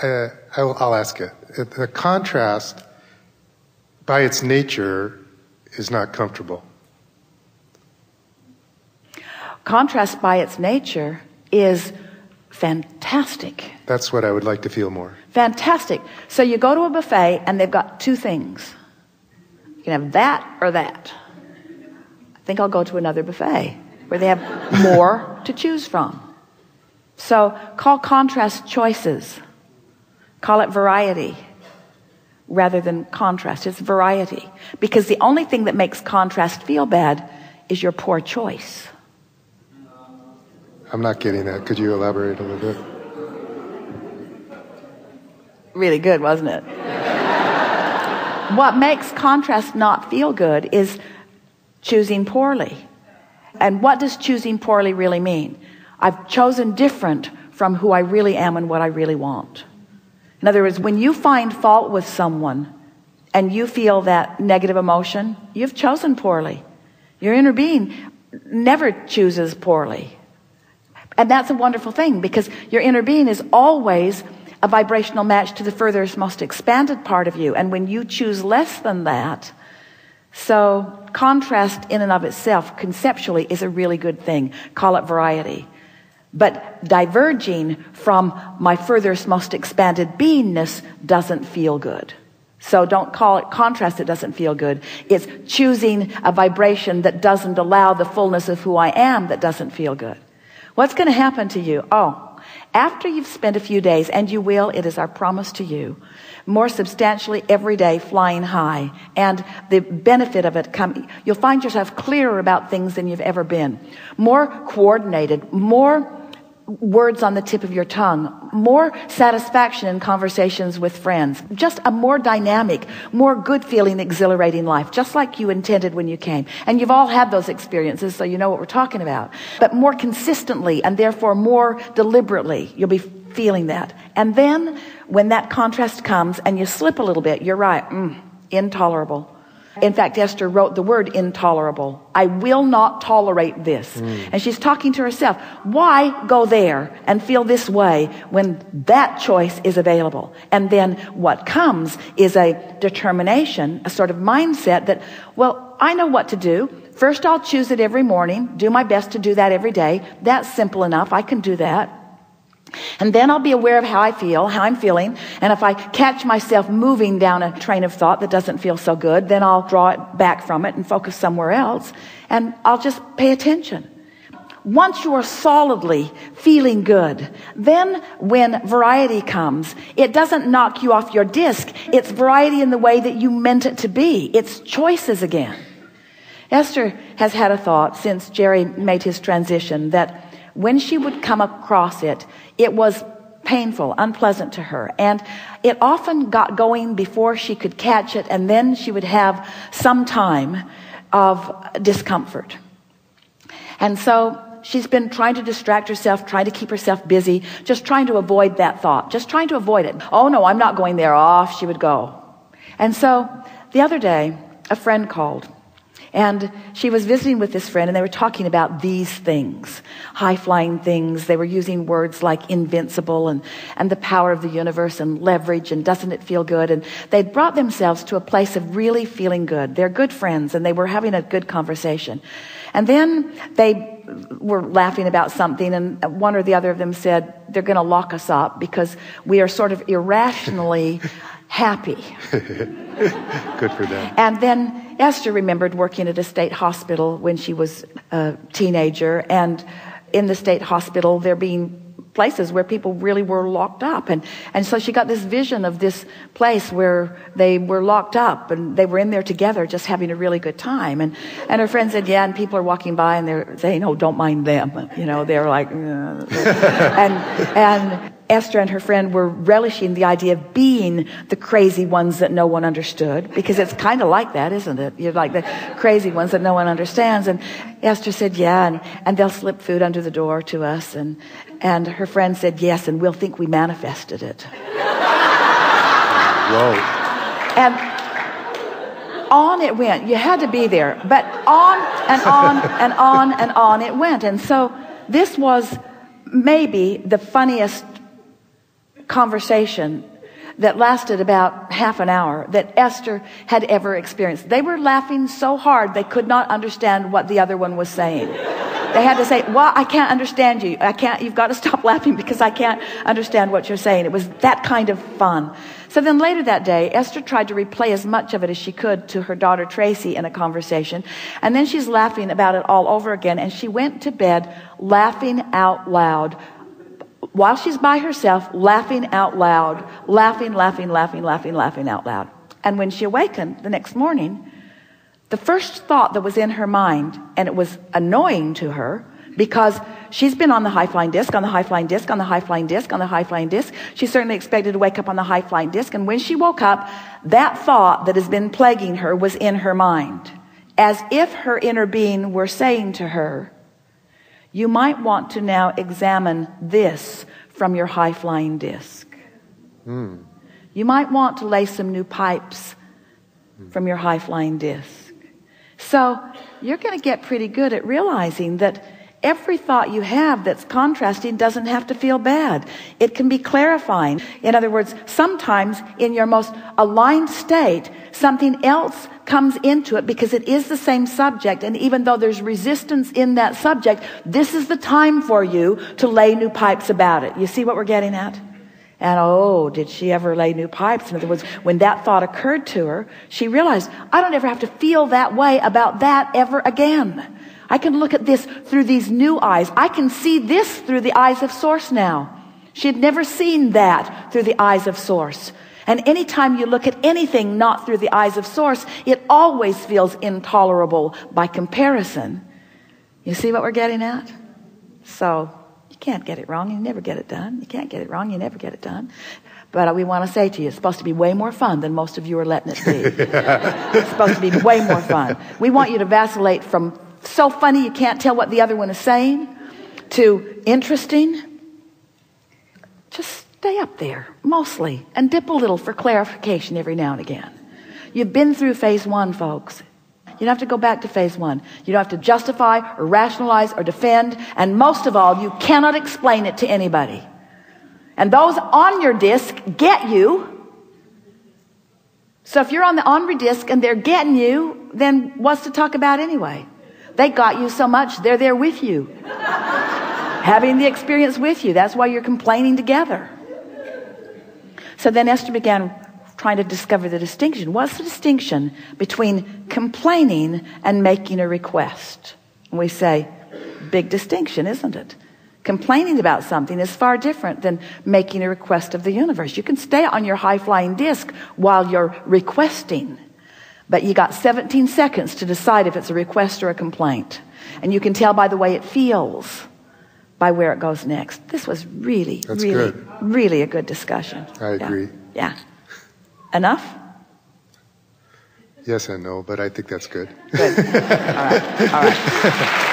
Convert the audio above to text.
I'll ask it. The contrast, by its nature, is not comfortable. Contrast by its nature is fantastic. That's what I would like to feel more. Fantastic. So you go to a buffet and they've got two things. You can have that or that. I think I'll go to another buffet where they have more to choose from. So call contrast choices. Call it variety rather than contrast. It's variety. Because the only thing that makes contrast feel bad is your poor choice. I'm not getting that. Could you elaborate a little bit? Really good, wasn't it? What makes contrast not feel good is choosing poorly. And what does choosing poorly really mean? I've chosen different from who I really am and what I really want. In other words, when you find fault with someone and you feel that negative emotion, you've chosen poorly. Your inner being never chooses poorly. And that's a wonderful thing, because your inner being is always a vibrational match to the furthest, most expanded part of you. And when you choose less than that, so contrast in and of itself, conceptually, is a really good thing. Call it variety. But diverging from my furthest, most expanded beingness doesn't feel good. So don't call it contrast. It doesn't feel good. It's choosing a vibration that doesn't allow the fullness of who I am that doesn't feel good. What's going to happen to you? After you've spent a few days, and you will, it is our promise to you, more substantially every day flying high, and the benefit of it you'll find yourself clearer about things than you've ever been, more coordinated, more words on the tip of your tongue, more satisfaction in conversations with friends, just a more dynamic, more good feeling, exhilarating life, just like you intended when you came. And you've all had those experiences, so you know what we're talking about. But more consistently, and therefore more deliberately, you'll be feeling that. And then when that contrast comes and you slip a little bit, you're right, intolerable. In fact, Esther wrote the word intolerable. I will not tolerate this. And she's talking to herself. Why go there and feel this way when that choice is available? And then what comes is a determination, a sort of mindset that, well, I know what to do. First, I'll choose it every morning, do my best to do that every day. That's simple enough. I can do that. And then I'll be aware of how I feel, how I'm feeling. And if I catch myself moving down a train of thought that doesn't feel so good, then I'll draw it back from it and focus somewhere else. And I'll just pay attention. Once you are solidly feeling good, then when variety comes, it doesn't knock you off your disc. It's variety in the way that you meant it to be. It's choices again. Esther has had a thought since Jerry made his transition that when she would come across it, it was painful, unpleasant to her. And it often got going before she could catch it, and then she would have some time of discomfort. And so she's been trying to distract herself, trying to keep herself busy, just trying to avoid that thought, just trying to avoid it. Oh no, I'm not going there. Off she would go. And so the other day, a friend called. And she was visiting with this friend, and they were talking about these things, high-flying things. They were using words like invincible and the power of the universe and leverage and doesn't it feel good? And they'd brought themselves to a place of really feeling good. They're good friends, and they were having a good conversation. And then they were laughing about something, and one or the other of them said, they're going to lock us up because we are sort of irrationally happy. Good for them. And then Esther remembered working at a state hospital when she was a teenager, and in the state hospital there being places where people really were locked up, and so she got this vision of this place where they were locked up and they were in there together just having a really good time, and her friend said, yeah, and people are walking by and they're saying, oh, don't mind them, they're like and Esther and her friend were relishing the idea of being the crazy ones that no one understood, because it's kind of like that, isn't it? You're like the crazy ones that no one understands. And Esther said, yeah, and they'll slip food under the door to us. And her friend said, yes, and we'll think we manifested it. Whoa. And on it went. You had to be there. But on and on and on and on it went. And so this was maybe the funniest conversation that lasted about half an hour that Esther had ever experienced. They were laughing so hard they could not understand what the other one was saying. They had to say, well, I can't understand you. You've got to stop laughing because I can't understand what you're saying. It was that kind of fun. So then later that day, Esther tried to replay as much of it as she could to her daughter Tracy in a conversation. And then she's laughing about it all over again. And she went to bed laughing out loud. While she's by herself, laughing out loud, laughing out loud. And when she awakened the next morning, the first thought that was in her mind, and it was annoying to her because she's been on the high-flying disc, on the high-flying disc, on the high-flying disc, on the high-flying disc. She certainly expected to wake up on the high-flying disc. And when she woke up, that thought that has been plaguing her was in her mind, as if her inner being were saying to her, you might want to now examine this from your high-flying disc. You might want to lay some new pipes from your high-flying disc. So you're going to get pretty good at realizing that every thought you have that's contrasting doesn't have to feel bad. It can be clarifying. In other words, sometimes in your most aligned state, something else comes into it because it is the same subject. And even though there's resistance in that subject, this is the time for you to lay new pipes about it. You see what we're getting at? And oh, did she ever lay new pipes? In other words, when that thought occurred to her, she realized, I don't ever have to feel that way about that ever again. I can look at this through these new eyes. I can see this through the eyes of Source now. She had never seen that through the eyes of Source. And anytime you look at anything not through the eyes of Source, it always feels intolerable by comparison. You see what we're getting at? So you can't get it wrong. You never get it done. You can't get it wrong. You never get it done. But we want to say to you, it's supposed to be way more fun than most of you are letting it be. It's supposed to be way more fun. We want you to vacillate from so funny you can't tell what the other one is saying to interesting. Just stay up there, mostly, and dip a little for clarification every now and again. You've been through phase one, folks. You don't have to go back to phase one. You don't have to justify or rationalize or defend. And most of all, you cannot explain it to anybody. And those on your disc get you. So if you're on the Omri disc and they're getting you, then what's to talk about anyway? They got you so much, they're there with you. Having the experience with you. That's why you're complaining together. So then Esther began trying to discover the distinction. What's the distinction between complaining and making a request? And we say, big distinction, isn't it? Complaining about something is far different than making a request of the universe. You can stay on your high-flying disc while you're requesting, but you got 17 seconds to decide if it's a request or a complaint. And you can tell by the way it feels, by where it goes next. This was really a good discussion. I agree. Yeah. Enough? Yes and no, but I think that's good. Good. All right.